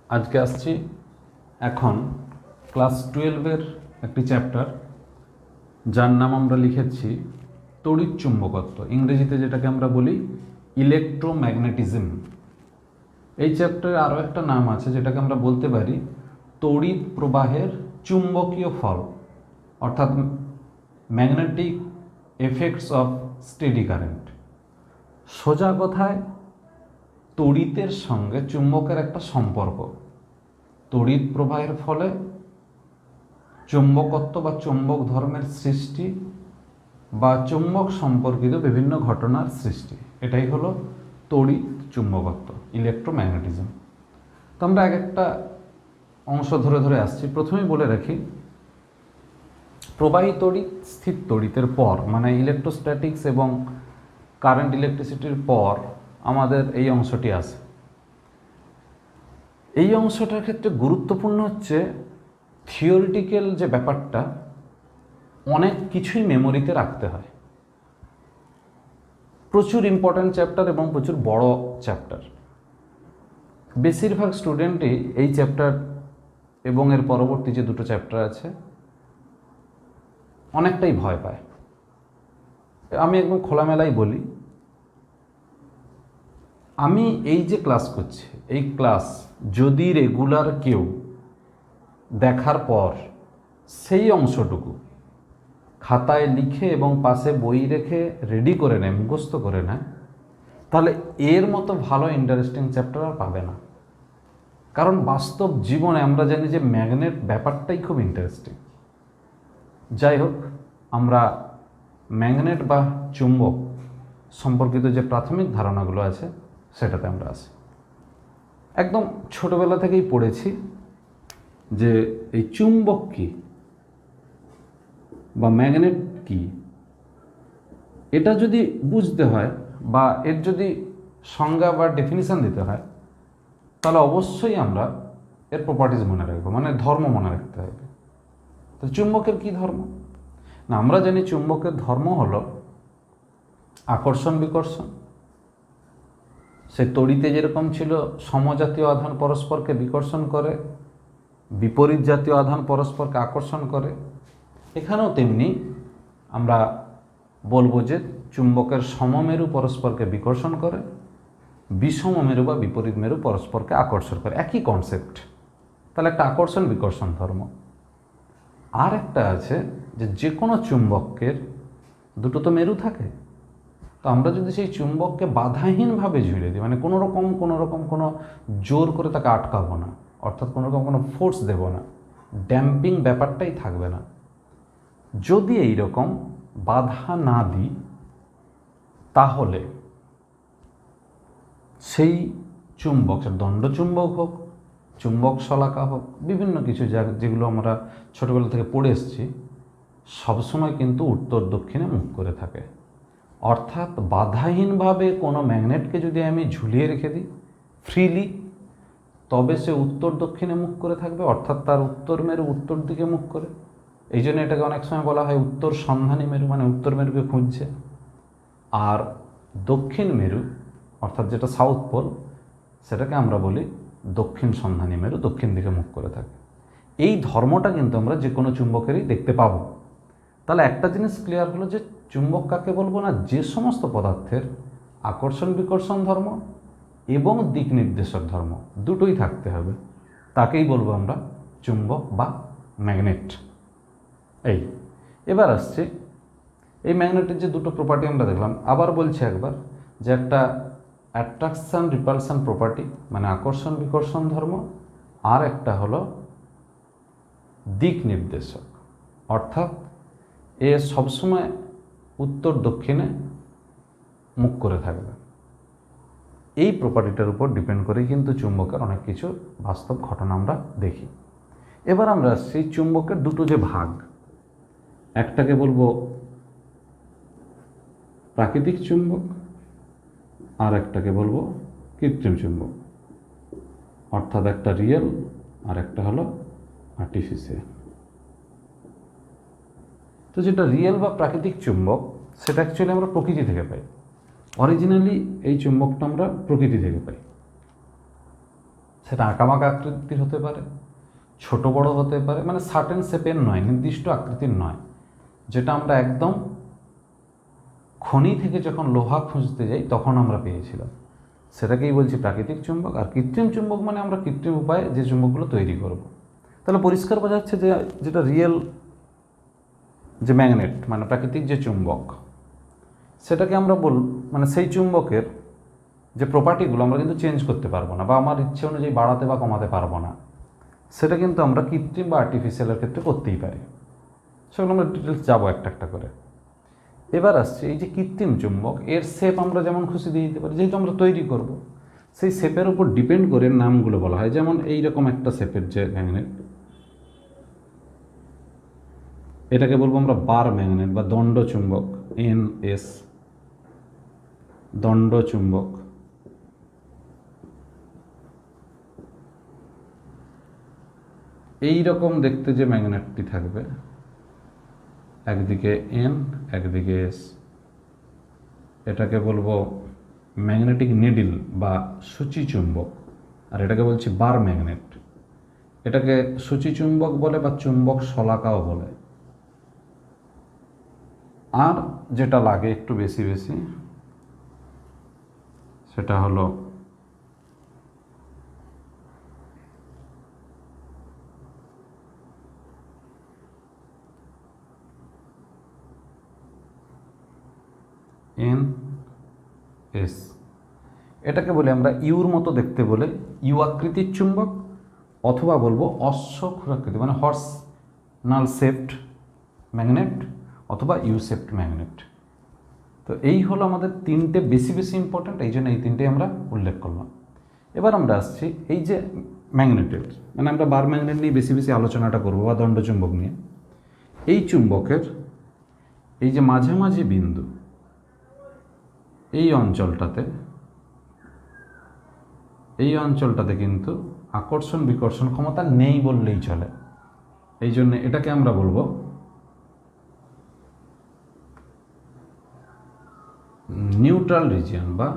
আজকে আসছি এখন ক্লাস 12-এর একটি চ্যাপ্টার, যার নাম আমরা লিখেছি তড়িৎ চুম্বকত্ব, ইংরেজিতে যেটাকে আমরা বলি ইলেকট্রোম্যাগনেটিজম। এই চ্যাপ্টারে আরও একটা নাম আছে যেটাকে আমরা বলতে পারি তড়িৎ প্রবাহের চুম্বকীয় ফল, অর্থাৎ magnetic effects of steady current. সোজা কথায় তড়িতের সঙ্গে চুম্বকের একটা সম্পর্ক, তড়িৎ প্রবাহের ফলে চুম্বকত্ব বা চুম্বক ধর্মের সৃষ্টি বা চুম্বক সম্পর্কিত বিভিন্ন ঘটনার সৃষ্টি, এটাই হলো তড়িৎ চুম্বকত্ব, ইলেকট্রোম্যাগনেটিজম। তো আমরা এক একটা অংশ ধরে ধরে আসছি। প্রথমেই বলে রাখি, প্রবাহী তড়িৎ স্থির তড়িতের পর, মানে ইলেকট্রোস্ট্যাটিক্স এবং কারেন্ট ইলেকট্রিসিটির পর আমাদের এই অংশটি আছে। এই অংশটার ক্ষেত্রে গুরুত্বপূর্ণ হচ্ছে থিওরিটিক্যাল যে ব্যাপারটা, অনেক কিছুই মেমোরিতে রাখতে হয়। প্রচুর ইম্পর্ট্যান্ট চ্যাপ্টার এবং প্রচুর বড় চ্যাপ্টার। বেশিরভাগ স্টুডেন্টই এই চ্যাপ্টার এবং এর পরবর্তী যে দুটো চ্যাপ্টার আছে অনেকটাই ভয় পায়। আমি একদম খোলামেলাই বলি, আমি এই যে ক্লাস করছি, এই ক্লাস যদি রেগুলার কেউ দেখার পর সেই অংশটুকু খাতায় লিখে এবং পাশে বই রেখে রেডি করে নেয়, মুখস্থ করে নেয়, তাহলে এর মতো ভালো ইন্টারেস্টিং চ্যাপ্টার আর পাবে না। কারণ বাস্তব জীবনে আমরা জানি যে ম্যাগনেট ব্যাপারটাই খুব ইন্টারেস্টিং। যাই হোক, আমরা ম্যাগনেট বা চুম্বক সম্পর্কিত যে প্রাথমিক ধারণাগুলো আছে সেটাতে আমরা আসি। একদম ছোটবেলা থেকেই পড়েছি যে এই চুম্বক কী বা ম্যাগনেট কী, এটা যদি বুঝতে হয় বা এর যদি সংজ্ঞা বা ডেফিনিশন দিতে হয়, তাহলে অবশ্যই আমরা এর প্রপার্টিজ মনে রাখবো, মানে ধর্ম মনে রাখতে হবে। তো চুম্বকের কী ধর্ম? না, আমরা জানি চুম্বকের ধর্ম হলো আকর্ষণ বিকর্ষণ। সে তড়িতে যেরকম ছিল সমজাতীয় আধান পরস্পরকে বিকর্ষণ করে, বিপরীত জাতীয় আধান পরস্পরকে আকর্ষণ করে, এখানেও তেমনি আমরা বলবো যে চুম্বকের সমমেরু পরস্পরকে বিকর্ষণ করে, বিষম মেরু বা বিপরীত মেরু পরস্পরকে আকর্ষণ করে, একই কনসেপ্ট। তাহলে একটা আকর্ষণ বিকর্ষণ ধর্ম। আর একটা আছে যে কোনো চুম্বকের দুটো তো মেরু থাকে। তো আমরা যদি সেই চুম্বককে বাধাহীনভাবে ঝুলিয়ে দিই, মানে কোনো রকম কোনো জোর করে তাকে আটকাবো না, অর্থাৎ কোনো রকম কোনো ফোর্স দেব না, ড্যাম্পিং ব্যাপারটাই থাকবে না, যদি এই রকম বাধা না দিই, তাহলে সেই চুম্বক, দণ্ড চুম্বক হোক, চুম্বক শলাকা হোক, বিভিন্ন কিছু যেগুলো আমরা ছোটোবেলা থেকে পড়ে এসেছি, সবসময় কিন্তু উত্তর দক্ষিণে মুখ করে থাকে। অর্থাৎ বাধাহীনভাবে কোনো ম্যাগনেটকে যদি আমি ঝুলিয়ে রেখে দিই ফ্রিলি, তবে সে উত্তর দক্ষিণে মুখ করে থাকবে, অর্থাৎ তার উত্তর মেরু উত্তর দিকে মুখ করে। এই জন্য এটাকে অনেক সময় বলা হয় উত্তর সন্ধানী মেরু, মানে উত্তর মেরুকে খুঁজছে। আর দক্ষিণ মেরু, অর্থাৎ যেটা সাউথ পোল, সেটাকে আমরা বলি দক্ষিণ সন্ধানী মেরু, দক্ষিণ দিকে মুখ করে থাকে। এই ধর্মটা কিন্তু আমরা যে কোনো চুম্বকেরই দেখতে পাবো। তাহলে একটা জিনিস ক্লিয়ার হলো যে চুম্বক কাকে বলবো না, যে সমস্ত পদার্থের আকর্ষণ বিকর্ষণ ধর্ম এবং দিক নির্দেশক ধর্ম দুটোই থাকতে হবে, তাকেই বলবো আমরা চুম্বক বা ম্যাগনেট। এবার আসছে এই ম্যাগনেটের যে দুটো প্রপার্টি আমরা দেখলাম, আবার বলছি একবার, যে একটা অ্যাট্রাকশান রিপালশান প্রপার্টি, মানে আকর্ষণ বিকর্ষণ ধর্ম, আর একটা হলো দিক নির্দেশক, অর্থাৎ এ সবসময় উত্তর দক্ষিণে মুখ করে থাকবে। এই প্রপার্টিটার উপর ডিপেন্ড করেই কিন্তু চুম্বকের অনেক কিছু বাস্তব ঘটনা আমরা দেখি। এবার আমরা সেই চুম্বকের দুটো যে ভাগ, একটাকে বলবো প্রাকৃতিক চুম্বক, আর একটাকে বলবো কৃত্রিম চুম্বক, অর্থাৎ একটা রিয়েল আর একটা হলো আর্টিফিশিয়াল। তো যেটা রিয়েল বা প্রাকৃতিক চুম্বক, সেটা অ্যাকচুয়ালি আমরা প্রকৃতি থেকে পাই। অরিজিনালি এই চুম্বকটা আমরা প্রকৃতি থেকে পাই। সেটা আঁকাবাঁকা আকৃতির হতে পারে, ছোট বড় হতে পারে, মানে সার্টেন শেপের নয়, নির্দিষ্ট আকৃতির নয়, যেটা আমরা একদম খনি থেকে যখন লোহা খুঁজতে যাই তখন আমরা পেয়েছিলাম, সেটাকেই বলছি প্রাকৃতিক চুম্বক। আর কৃত্রিম চুম্বক মানে আমরা কৃত্রিম উপায়ে যে চুম্বকগুলো তৈরি করব। তাহলে পরিষ্কার বোঝা যাচ্ছে যে যেটা রিয়েল যে ম্যাগনেট মানে প্রাকৃতিক যে চুম্বক, সেটাকে আমরা মানে সেই চুম্বকের যে প্রপার্টিগুলো আমরা কিন্তু চেঞ্জ করতে পারবো না, বা আমার ইচ্ছে অনুযায়ী বাড়াতে বা কমাতে পারবো না, সেটা কিন্তু আমরা কৃত্রিম বা আর্টিফিশিয়ালের ক্ষেত্রে করতেই পারি। সেগুলো আমরা ডিটেলস যাবো একটা একটা করে। এবার আসছে এই যে কৃত্রিম চুম্বক, এর শেপ আমরা যেমন খুশি দিয়ে দিতে পারি, যেহেতু আমরা তৈরি করব, সেই শেপের উপর ডিপেন্ড করে নামগুলো বলা হয়। যেমন এইরকম একটা শেপের যে ম্যাগনেট, এটাকে বলবো আমরা বার ম্যাগনেট বা দণ্ড চুম্বক, NS, দণ্ড চুম্বক। এইরকম দেখতে যে ম্যাগনেটটি থাকবে, একদিকে N একদিকে S, এটাকে বলবো ম্যাগনেটিক নিডল বা সূচি চুম্বক, আর এটাকে বলছি বার ম্যাগনেট। এটাকে সূচি চুম্বক বলে বা চুম্বক শলাকাও বলে। আর যেটা লাগে একটু বেশি বেশি, সেটা হলো NS। এটাকে বলে আমরা ইউর মতো দেখতে বলে ইউ আকৃতির চুম্বক, অথবা বলবো অশ্বক্ষুরাকৃতি মানে হর্স নাল শেপড ম্যাগনেট, অথবা ইউ শেপড ম্যাগনেট। তো এই হলো আমাদের তিনটে বেশি বেশি ইম্পর্ট্যান্ট, এই জন্য এই তিনটেই আমরা উল্লেখ করলাম। এবার আমরা আসছি এই যে ম্যাগনেটের, মানে আমরা বার ম্যাগনেট নিয়ে বেশি বেশি আলোচনাটা করবো, বা দণ্ড চুম্বক নিয়ে। এই চুম্বকের এই যে মাঝামাঝি বিন্দু, এই অঞ্চলটাতে কিন্তু আকর্ষণ বিকর্ষণ ক্ষমতা নেই বললেই চলে। এই জন্য এটাকে আমরা বলবো নিউট্রাল রিজিয়ন, বা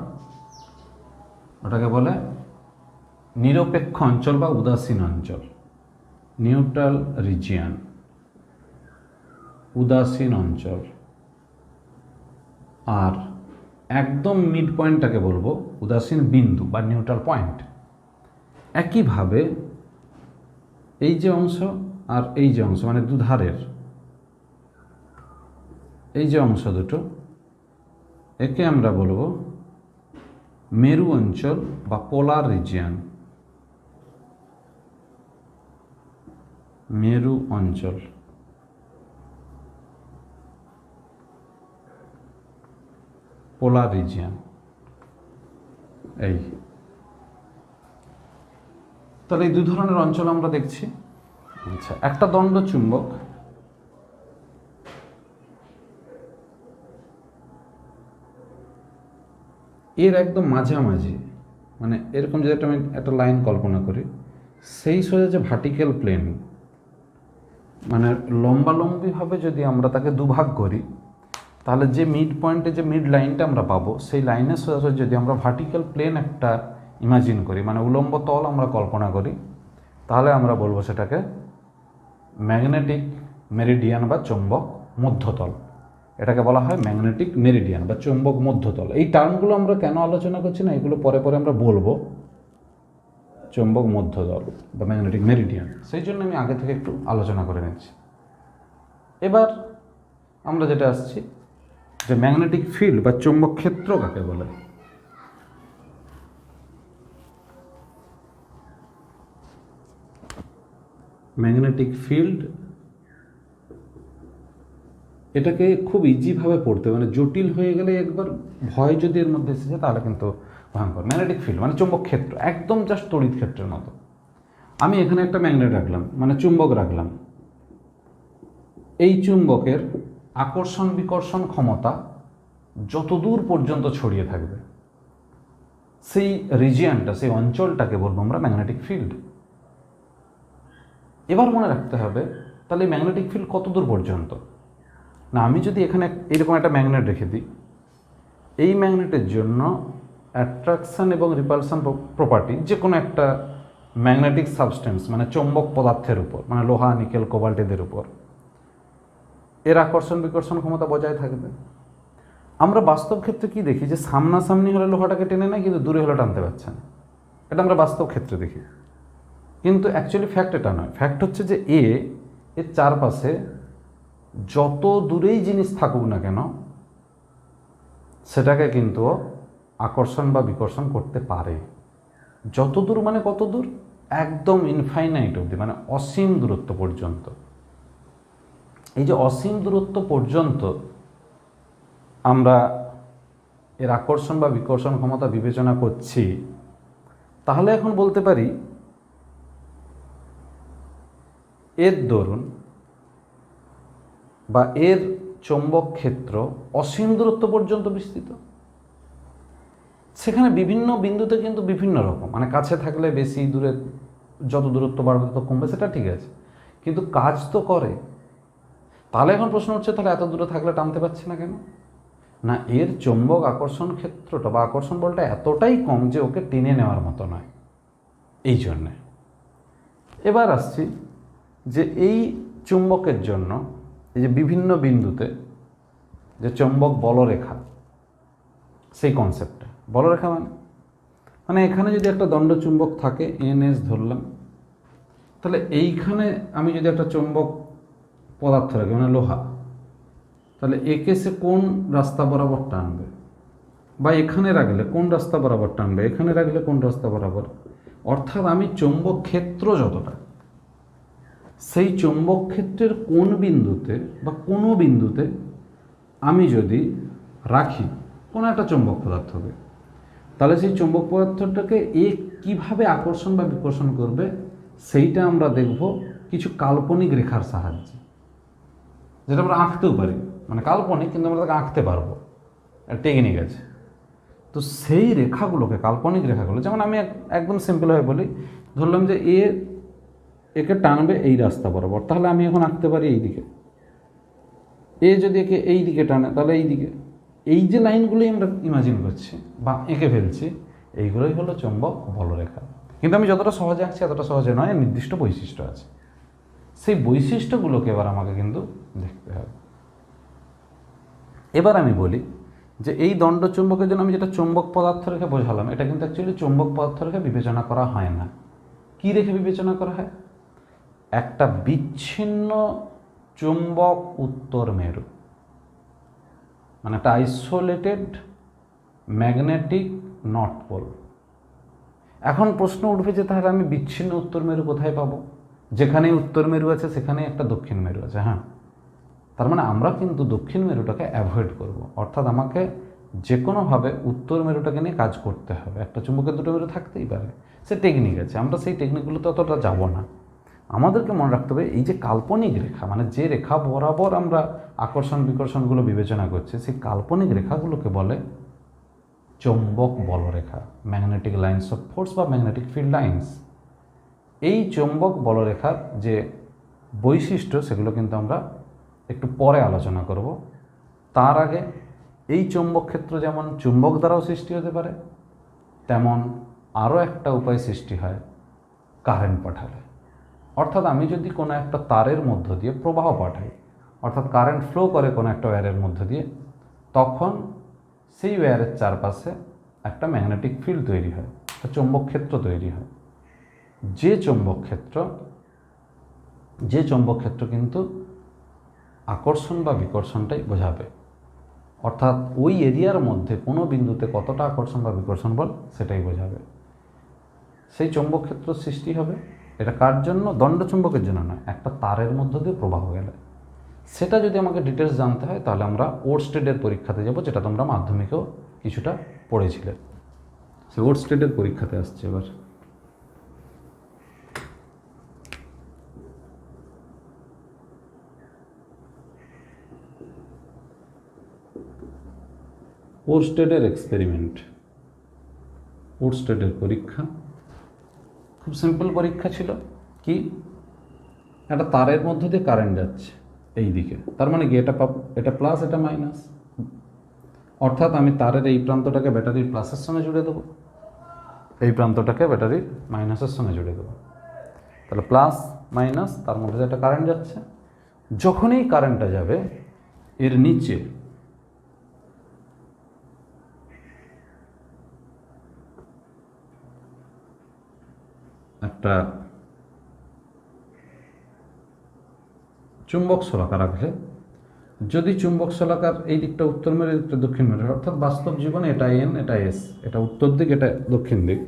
ওটাকে বলে নিরপেক্ষ অঞ্চল বা উদাসীন অঞ্চল। নিউট্রাল রিজিয়ন, উদাসীন অঞ্চল। আর একদম মিড পয়েন্টটাকে বলবো উদাসীন বিন্দু বা নিউট্রাল পয়েন্ট। একইভাবে এই যে অংশ আর এই যে অংশ, মানে দুধারের এই যে অংশ দুটো, একে আমরা বলবো মেরু অঞ্চল বা পোলার রিজিয়ন। মেরু অঞ্চল, পোলার রিজিয়ন। এই তাহলে এই দুই ধরনের অঞ্চল আমরা দেখছি। আচ্ছা, একটা দণ্ড চুম্বক, এর একদম মাঝামাঝি, মানে এরকম যদি আমি একটা লাইন কল্পনা করি, সেই সোজা যে ভার্টিক্যাল প্লেন, মানে লম্বালম্বিভাবে যদি আমরা তাকে দুভাগ করি, তাহলে যে মিড পয়েন্টে যে মিড লাইনটা আমরা পাবো, সেই লাইনের সোজাসুজি যদি আমরা ভার্টিক্যাল প্লেন একটা ইমাজিন করি, মানে উলম্ব তল আমরা কল্পনা করি, তাহলে আমরা বলবো সেটাকে ম্যাগনেটিক মেরিডিয়ান বা চৌম্বক মধ্যতল। এটাকে বলা হয় ম্যাগনেটিক মেরিডিয়ান বা চৌম্বক মধ্যতল। এই টার্মগুলো আমরা কেন আলোচনা করছি না, এগুলো পরে পরে আমরা বলবো। চৌম্বক মধ্যতল বা ম্যাগনেটিক মেরিডিয়ান, সেই জন্য আমি আগে থেকে একটু আলোচনা করে নিচ্ছি। এবার আমরা যেটা আসছি যে ম্যাগনেটিক ফিল্ড বা চৌম্বক ক্ষেত্র কাকে বলে। ম্যাগনেটিক ফিল্ড, এটাকে খুব ইজিভাবে পড়তে, মানে জটিল হয়ে গেলে একবার ভয় যদি এর মধ্যে এসেছে তাহলে কিন্তু ভয়ঙ্কর। ম্যাগনেটিক ফিল্ড মানে চৌম্বক ক্ষেত্র, একদম জাস্ট তড়িৎ ক্ষেত্রের মতো। আমি এখানে একটা ম্যাগনেট রাখলাম, মানে চুম্বক রাখলাম। এই চুম্বকের আকর্ষণ বিকর্ষণ ক্ষমতা যতদূর পর্যন্ত ছড়িয়ে থাকবে, সেই রিজিয়নটা, সেই অঞ্চলটাকে বলবো আমরা ম্যাগনেটিক ফিল্ড। এবার মনে রাখতে হবে তাহলে ম্যাগনেটিক ফিল্ড কত দূর পর্যন্ত। না, আমি যদি এখানে এরকম একটা ম্যাগনেট রেখে দিই, এই ম্যাগনেটের জন্য অ্যাট্রাকশান এবং রিপালশন প্রপার্টি যে কোনো একটা ম্যাগনেটিক সাবস্টেন্স মানে চৌম্বক পদার্থের উপর, মানে লোহা, নিকেল, কোবাল্ট এদের উপর এর আকর্ষণ বিকর্ষণ ক্ষমতা বজায় থাকবে। আমরা বাস্তব ক্ষেত্রে কি দেখি, যে সামনাসামনি হলে লোহাটাকে টেনে নেয়, কিন্তু দূরে হলে টানতে পারছে না। এটা আমরা বাস্তব ক্ষেত্রে দেখি, কিন্তু অ্যাকচুয়ালি ফ্যাক্ট এটা নয়। ফ্যাক্ট হচ্ছে যে এর চারপাশে যত দূরেই জিনিস থাকুক না কেন, সেটাকে কিন্তু আকর্ষণ বা বিকর্ষণ করতে পারে। যত দূর মানে কত দূর? একদম ইনফাইনাইট অবধি, মানে অসীম দূরত্ব পর্যন্ত। এই যে অসীম দূরত্ব পর্যন্ত আমরা এর আকর্ষণ বা বিকর্ষণ ক্ষমতা বিবেচনা করছি, তাহলে এখন বলতে পারি এর দরুন বা এর চৌম্বক ক্ষেত্র অসীম দূরত্ব পর্যন্ত বিস্তৃত। সেখানে বিভিন্ন বিন্দুতে কিন্তু বিভিন্ন রকম, মানে কাছে থাকলে বেশি, দূরে যত দূরত্ব বাড়বে তত কমবে, সেটা ঠিক আছে, কিন্তু কাজ তো করে। তাহলে এখন প্রশ্ন হচ্ছে, তাহলে এত দূরে থাকলে টানতে পারছে না কেন? না, এর চৌম্বক আকর্ষণ ক্ষেত্রটা বা আকর্ষণ বলটা এতটাই কম যে ওকে টেনে নেওয়ার মতো নয়, এই জন্যে। এবার আসছি যে এই চুম্বকের জন্য এই যে বিভিন্ন বিন্দুতে যে চৌম্বক বলরেখা, সেই কনসেপ্টটা বলরেখা মানে এখানে যদি একটা দণ্ডচুম্বক থাকে, এনএস ধরলাম, তাহলে এইখানে আমি যদি একটা চৌম্বক পদার্থ রাখি, মানে লোহা, তাহলে একে সে কোন রাস্তা বরাবর টানবে, বা এখানে রাখলে কোন রাস্তা বরাবর টানবে, এখানে রাখলে কোন রাস্তা বরাবর। অর্থাৎ আমি চৌম্বক ক্ষেত্র যতটা, সেই চৌম্বক ক্ষেত্রের কোন বিন্দুতে বা কোনো বিন্দুতে আমি যদি রাখি কোনো একটা চৌম্বক পদার্থকে, তাহলে সেই চৌম্বক পদার্থটাকে কীভাবে আকর্ষণ বা বিকর্ষণ করবে, সেইটা আমরা দেখব কিছু কাল্পনিক রেখার সাহায্যে, যেটা আমরা আঁকতেও পারি, মানে কাল্পনিক কিন্তু আমরা তাকে আঁকতে পারবো, টেকনিক আছে। তো সেই রেখাগুলোকে, কাল্পনিক রেখাগুলো, যেমন আমি একদম সিম্পলভাবে বলি, ধরলাম যে একে টানবে এই রাস্তা বরাবর, তাহলে আমি এখন আঁকতে পারি এই দিকে। যদি একে এই দিকে টানে, তাহলে এই দিকে। এই যে লাইনগুলোই আমরা ইমাজিন করছি বা এঁকে ফেলছি, এইগুলোই হলো চৌম্বক বলরেখা। কিন্তু আমি যতটা সহজে আঁকছি এতটা সহজে নয়, নির্দিষ্ট বৈশিষ্ট্য আছে। সেই বৈশিষ্ট্যগুলোকে এবার আমাকে কিন্তু দেখতে হবে। এবার আমি বলি যে এই দণ্ডচুম্বকের জন্য আমি যেটা চৌম্বক পদার্থ রেখে বোঝালাম, এটা কিন্তু অ্যাকচুয়ালি চৌম্বক পদার্থ রেখে বিবেচনা করা হয় না। কী রেখে বিবেচনা করা হয়? একটা বিচ্ছিন্ন চৌম্বক উত্তর মেরু, মানে একটা আইসোলেটেড ম্যাগনেটিক নর্থ পোল। এখন প্রশ্ন উঠবে যে তাহলে আমি বিচ্ছিন্ন উত্তর মেরু কোথায় পাবো? যেখানেই উত্তর মেরু আছে সেখানেই একটা দক্ষিণ মেরু আছে। হ্যাঁ, তার মানে আমরা কিন্তু দক্ষিণ মেরুটাকে অ্যাভয়েড করব, অর্থাৎ আমাকে যে কোনোভাবে উত্তর মেরুটাকে নিয়ে কাজ করতে হবে। একটা চুম্বকের দুটো মেরু থাকতেই পারে, সে টেকনিক আছে, আমরা সেই টেকনিকগুলোতে অতটা যাব না। আমাদেরকে মনে রাখতে হবে এই যে কাল্পনিক রেখা, মানে যে রেখা বরাবর আমরা আকর্ষণ বিকর্ষণগুলো বিবেচনা করছি, সেই কাল্পনিক রেখাগুলোকে বলে চৌম্বক বলরেখা, ম্যাগনেটিক লাইন্স অফ ফোর্স বা ম্যাগনেটিক ফিল্ড লাইন্স। এই চৌম্বক বলরেখার যে বৈশিষ্ট্য, সেগুলো কিন্তু আমরা একটু পরে আলোচনা করব। তার আগে এই চৌম্বক ক্ষেত্র যেমন চুম্বক দ্বারাও সৃষ্টি হতে পারে, তেমন আরও একটা উপায় সৃষ্টি হয় কারেন্ট পাঠালে। অর্থাৎ আমি যদি কোনো একটা তারের মধ্য দিয়ে প্রবাহ পাঠাই, অর্থাৎ কারেন্ট ফ্লো করে কোনো একটা ওয়্যারের মধ্য দিয়ে, তখন সেই ওয়্যারের চারপাশে একটা ম্যাগনেটিক ফিল্ড তৈরি হয়, একটা চৌম্বক ক্ষেত্র তৈরি হয়। যে চৌম্বক ক্ষেত্র কিন্তু আকর্ষণ বা বিকর্ষণটাই বোঝাবে, অর্থাৎ ওই এরিয়ার মধ্যে কোনো বিন্দুতে কতটা আকর্ষণ বা বিকর্ষণ বল সেটাই বোঝাবে। সেই চৌম্বক ক্ষেত্র সৃষ্টি হবে। এটা কার জন্য? দণ্ডচুম্বকের জন্য নয়, একটা তারের মধ্য দিয়ে প্রবাহ গেলে। সেটা যদি আমাকে ডিটেলস জানতে হয়, তাহলে আমরা ওরস্টেডের পরীক্ষাতে যাব, যেটা তোমরা মাধ্যমিকেও কিছুটা পড়েছিলে। সে ওরস্টেডের পরীক্ষাতে আসছে এবার। ওরস্টেডের এক্সপেরিমেন্ট, ওরস্টেডের পরীক্ষা খুব সিম্পল পরীক্ষা ছিল। কি? একটা তারের মধ্য দিয়ে কারেন্ট যাচ্ছে এই দিকে, তার মানে কি এটা প্লাস, এটা মাইনাস। অর্থাৎ আমি তারের এই প্রান্তটাকে ব্যাটারির প্লাসের সঙ্গে জুড়ে দেবো, এই প্রান্তটাকে ব্যাটারির মাইনাসের সঙ্গে জুড়ে দেবো। তাহলে প্লাস মাইনাস, তার মধ্যে একটা কারেন্ট যাচ্ছে। যখনই কারেন্টটা যাবে এর নিচে একটা চুম্বক শলাকা রাখলে, যদি চুম্বক শলাকার এই দিকটা উত্তর মেরু, এই দিকটা দক্ষিণ মেরু, অর্থাৎ বাস্তব জীবনে এটা এন এটা এস, এটা উত্তর দিক এটা দক্ষিণ দিক,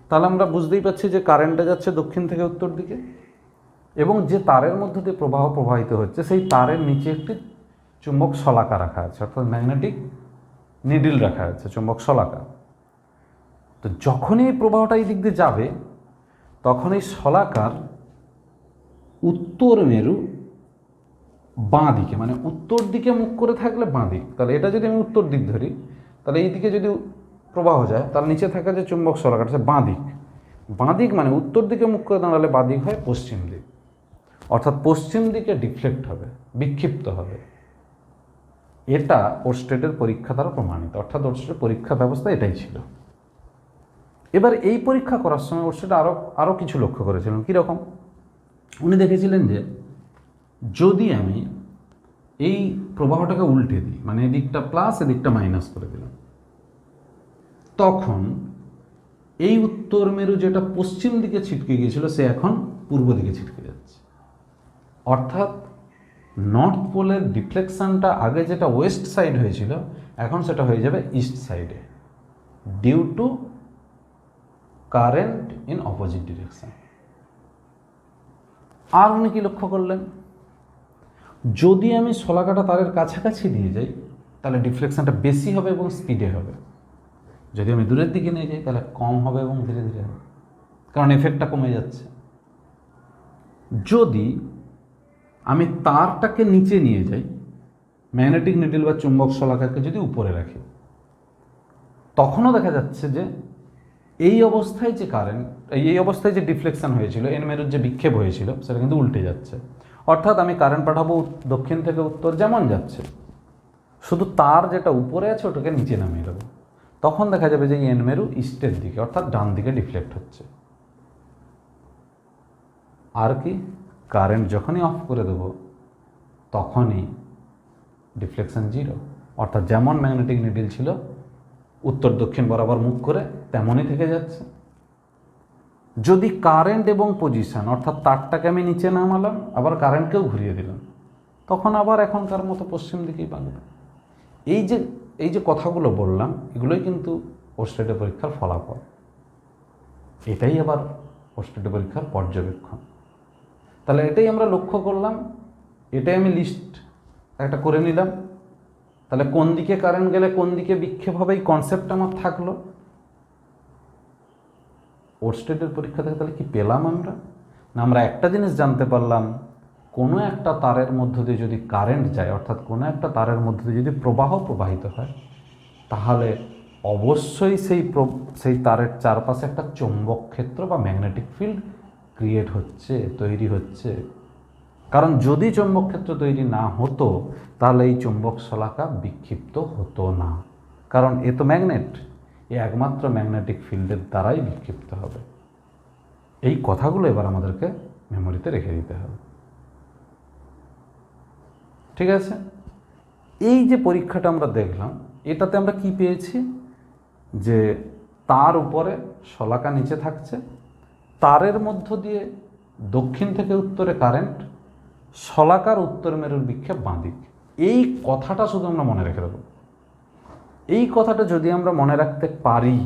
তাহলে আমরা বুঝতেই পারছি যে কারেন্টটা যাচ্ছে দক্ষিণ থেকে উত্তর দিকে এবং যে তারের মধ্যে দিয়ে প্রবাহ প্রবাহিত হচ্ছে সেই তারের নিচে একটি চুম্বক শলাকা রাখা আছে, অর্থাৎ ম্যাগনেটিক নিডল রাখা আছে, চুম্বক শলাকা। তো যখনই এই প্রবাহটা এই দিক দিয়ে যাবে তখন এই শলাকার উত্তর মেরু বাঁ দিকে, মানে উত্তর দিকে মুখ করে থাকলে বাঁ দিক, তাহলে এটা যদি আমি উত্তর দিক ধরি তাহলে এই দিকে যদি প্রবাহ যায় তার নিচে থাকা যে চুম্বক শলাকাটা সে বাঁ দিক। বাঁ দিক মানে উত্তর দিকে মুখ করে দাঁড়ালে বাঁ দিক হয় পশ্চিম দিক, অর্থাৎ পশ্চিম দিকে ডিফ্লেক্ট হবে, বিক্ষিপ্ত হবে। এটা ওরস্টেডের পরীক্ষা দ্বারা প্রমাণিত, অর্থাৎ ওরস্টেডের পরীক্ষা ব্যবস্থা এটাই ছিল। এবার এই পরীক্ষা করার সময় ওরস্টেড আরও কিছু লক্ষ্য করেছিলেন। কীরকম? উনি দেখেছিলেন যে যদি আমি এই প্রবাহটাকে উল্টে দিই, মানে এদিকটা প্লাস এদিকটা মাইনাস করে দিলাম, তখন এই উত্তর মেরু যেটা পশ্চিম দিকে ছিটকে গিয়েছিল সে এখন পূর্ব দিকে ছিটকে যাচ্ছে। অর্থাৎ নর্থ পোলের ডিফ্লেকশনটা আগে যেটা ওয়েস্ট সাইড হয়েছিল এখন সেটা হয়ে যাবে ইস্ট সাইডে, due to current in opposite direction. আর উনি কি লক্ষ্য করলেন? যদি আমি শলাকাটা তারের কাছাকাছি দিয়ে যাই তাহলে ডিফ্লেকশনটা বেশি হবে এবং স্পিডে হবে, যদি আমি দূরের দিকে নিয়ে যাই তাহলে কম হবে এবং ধীরে ধীরে হবে, কারণ এফেক্টটা কমে যাচ্ছে। যদি আমি তারটাকে নিচে নিয়ে যাই, ম্যাগনেটিক নিডল বা চুম্বক শলাকাকে যদি উপরে রাখি, তখনও দেখা যাচ্ছে যে এই অবস্থায় যে কারেন্ট, এই অবস্থায় যে ডিফ্লেকশন হয়েছিল, এন মেরুর যে বিক্ষেপ হয়েছিল সেটা কিন্তু উল্টে যাচ্ছে। অর্থাৎ আমি কারেন্ট পাঠাবো দক্ষিণ থেকে উত্তর যেমন যাচ্ছে, শুধু তার যেটা উপরে আছে ওটাকে নিচে নামিয়ে দেবো, তখন দেখা যাবে যে এন মেরু ইস্টের দিকে অর্থাৎ ডান দিকে ডিফ্লেক্ট হচ্ছে। আর কি, কারেন্ট যখনই অফ করে দেবো তখনই ডিফ্লেকশন জিরো, অর্থাৎ যেমন ম্যাগনেটিক নিডল ছিল উত্তর দক্ষিণ বরাবর মুখ করে তেমনই থেকে যাচ্ছে। যদি কারেন্ট এবং পজিশন, অর্থাৎ তারটাকে আমি নিচে নামালাম আবার কারেন্টকেও ঘুরিয়ে দিলাম, তখন আবার এখনকার মতো পশ্চিম দিকেই বাঁকবে। এই যে কথাগুলো বললাম এগুলোই কিন্তু ওরস্টেডের পরীক্ষার ফলাফল। এটাই আবার ওরস্টেডের পরীক্ষার পর্যবেক্ষণ। তাহলে এটাই আমরা লক্ষ্য করলাম, এটাই আমি লিস্ট একটা করে নিলাম। তাহলে কোন দিকে কারেন্ট গেলে কোন দিকে বিক্ষেপ হবে এই কনসেপ্ট আমার থাকলো। ওরস্টেডের পরীক্ষা থেকে তাহলে কি পেলাম আমরা? না, আমরা একটা জিনিস জানতে পারলাম, কোনো একটা তারের মধ্য দিয়ে যদি কারেন্ট যায়, অর্থাৎ কোনো একটা তারের মধ্য দিয়ে যদি প্রবাহ প্রবাহিত হয়, তাহলে অবশ্যই সেই তারের চারপাশে একটা চৌম্বক ক্ষেত্র বা ম্যাগনেটিক ফিল্ড ক্রিয়েট হচ্ছে, তৈরি হচ্ছে। কারণ যদি চৌম্বক ক্ষেত্র তৈরি না হতো তাহলে এই চৌম্বক শলাকা বিক্ষিপ্ত হতো না, কারণ এ তো ম্যাগনেট, এ একমাত্র ম্যাগনেটিক ফিল্ডের দ্বারাই বিক্ষিপ্ত হবে। এই কথাগুলো এবার আমাদেরকে মেমোরিতে রেখে দিতে হবে। ঠিক আছে? এই যে পরীক্ষাটা আমরা দেখলাম এটাতে আমরা কি পেয়েছি, যে তার উপরে শলাকা নিচে থাকছে, তারের মধ্য দিয়ে দক্ষিণ থেকে উত্তরে কারেন্ট, শলাকার উত্তর মেরুর বিক্ষেপ বাঁ দিক। এই কথাটা শুধু আমরা মনে রেখে দেবো। এই কথাটা যদি আমরা মনে রাখতে পারি